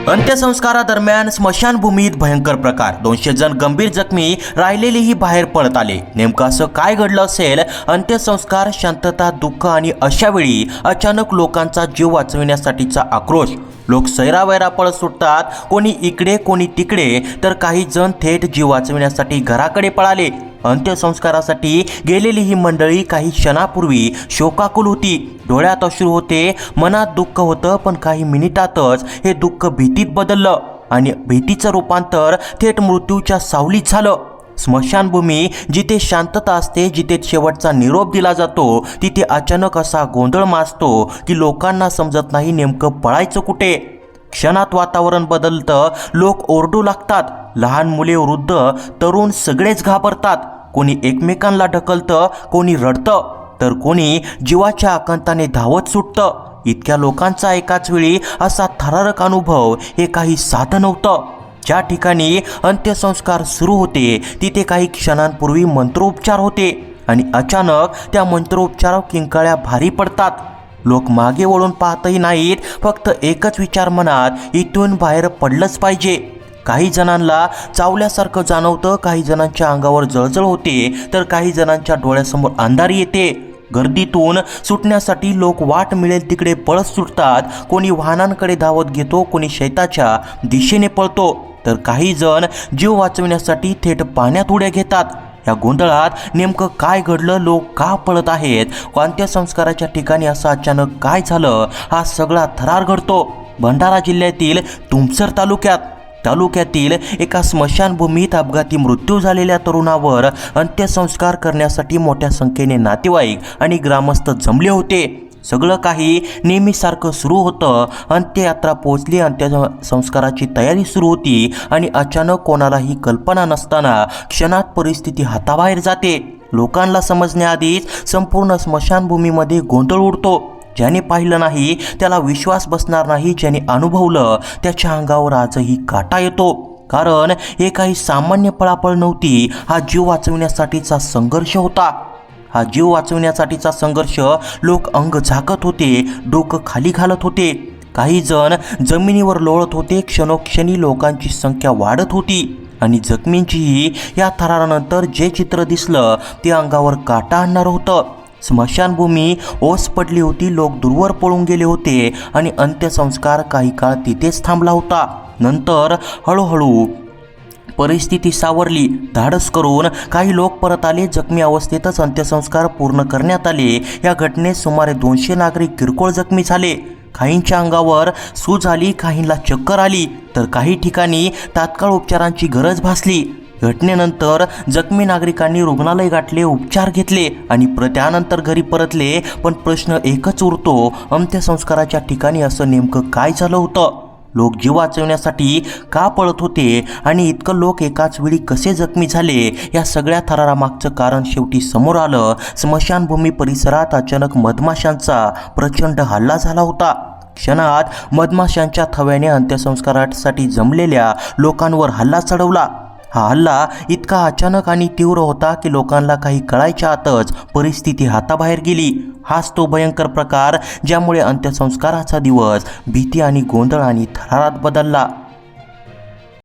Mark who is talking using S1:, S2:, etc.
S1: अंत्यसंस्कारादरम्यान स्मशानभूमीत भयंकर प्रकार, 200 जण गंभीर जखमी, राहिलेलेही बाहेर पडत आले। नेमकं असं काय घडलं असेल? अंत्यसंस्कार, शांतता, दुःख आणि अशा वेळी अचानक लोकांचा जीव वाचविण्यासाठीचा आक्रोश। लोक सैरावैरा पळत सुटतात, कोणी इकडे कोणी तिकडे, तर काही जण थेट जीव वाचविण्यासाठी घराकडे पळाले। अंत्यसंस्कारासाठी गेलेली ही मंडळी काही क्षणापूर्वी शोकाकुल होती, डोळ्यात अश्रू होते, मनात दुःख होतं, पण काही मिनिटातच हे दुःख भीतीत बदललं आणि भीतीचं रूपांतर थेट मृत्यूच्या सावलीत झालं। स्मशानभूमी जिथे शांतता असते, जिथे शेवटचा निरोप दिला जातो, तिथे अचानक असा गोंधळ माजतो की लोकांना समजत नाही नेमकं पळायचं कुठे। क्षणात वातावरण बदलतं, लोक ओरडू लागतात, लहान मुले, वृद्ध, तरुण सगळेच घाबरतात। कोणी एकमेकांना ढकलतं, कोणी रडतं, तर कोणी जीवाच्या आकांताने धावत सुटतं। इतक्या लोकांचा एकाच वेळी असा थरारक अनुभव हे काही साधं नव्हतं। ज्या ठिकाणी अंत्यसंस्कार सुरू होते तिथे काही क्षणांपूर्वी मंत्रोपचार होते आणि अचानक त्या मंत्रोपचार किंकाळ्या भारी पडतात। लोक मागे वळून पाहतही नाहीत, फक्त एकच विचार मनात, इथून बाहेर पडलंच पाहिजे। काही जणांना चावल्यासारखं जाणवतं, काही जणांच्या अंगावर जळजळ होते, तर काही जणांच्या डोळ्यासमोर अंधारी येते। गर्दीतून सुटण्यासाठी लोक वाट मिळेल तिकडे पळत सुटतात, कोणी वाहनांकडे धावत घेतो, कोणी शेताच्या दिशेने पळतो, तर काही जण जीव वाचविण्यासाठी थेट पाण्यात उड्या घेतात। या गोंधळात नेमकं काय घडलं? लोक का पळत आहेत? अंत्यसंस्काराच्या ठिकाणी असं अचानक काय झालं? हा सगळा थरार घडतो भंडारा जिल्ह्यातील तुमसर तालुक्यातील एका स्मशानभूमीत अपघाती मृत्यू झालेल्या तरुणावर अंत्यसंस्कार करण्यासाठी मोठ्या संख्येने नातेवाईक आणि ग्रामस्थ जमले होते। सगळं काही नेहमीसारखं सुरू होतं। अंत्ययात्रा पोहोचली, अंत्यसंस्काराची तयारी सुरू होती आणि अचानक कोणालाही कल्पना नसताना क्षणात परिस्थिती हाताबाहेर जाते। लोकांना समजण्याआधीच संपूर्ण स्मशानभूमीमध्ये गोंधळ उडतो। ज्याने पाहिलं नाही त्याला विश्वास बसणार नाही, ज्याने अनुभवलं त्याच्या अंगावर आजही काटा येतो। कारण हे काही सामान्य पळापळ नव्हती, हा जीव वाचविण्यासाठीचा संघर्ष होता। हा जीव वाचविण्यासाठीचा संघर्ष लोक अंग झाकत होते, डोकं खाली घालत होते, काही जण जमिनीवर लोळत होते। क्षणोक्षणी लोकांची संख्या वाढत होती आणि जखमींचीही या थरारानंतर जे चित्र दिसलं ते अंगावर काटा आणणार होतं। स्मशानभूमी ओस पडली होती, लोक दूरवर पळून गेले होते आणि अंत्यसंस्कार काही काळ तिथेच थांबला होता। नंतर हळूहळू परिस्थिती सावरली, धाडस करून काही लोक परत आले, जखमी अवस्थेतच अंत्यसंस्कार पूर्ण करण्यात आले। या घटनेत सुमारे 200 नागरिक किरकोळ जखमी झाले, काहींच्या अंगावर सूज आली, काहींना चक्कर आली, तर काही ठिकाणी तात्काळ उपचारांची गरज भासली। घटनेनंतर जखमी नागरिकांनी रुग्णालय गाठले, उपचार घेतले आणि त्यानंतर घरी परतले। पण प्रश्न एकच उरतो, अंत्यसंस्काराच्या ठिकाणी असं नेमकं काय झालं होतं? लोक जीव वाचवण्यासाठी का पळत होते आणि इतकं लोक एकाच वेळी कसे जखमी झाले? या सगळ्या थरारामागचं कारण शेवटी समोर आलं। स्मशानभूमी परिसरात अचानक मधमाशांचा प्रचंड हल्ला झाला होता। क्षणात मधमाशांच्या थव्याने अंत्यसंस्कारासाठी जमलेल्या लोकांवर हल्ला चढवला। हा हल्ला इतका अचानक आणि तीव्र होता की लोकांना काही कळायच्या आतच परिस्थिती हाताबाहेर गेली। हाच तो भयंकर प्रकार ज्यामुळे अंत्यसंस्काराचा दिवस भीती आणि गोंधळ आणि थरारात बदलला।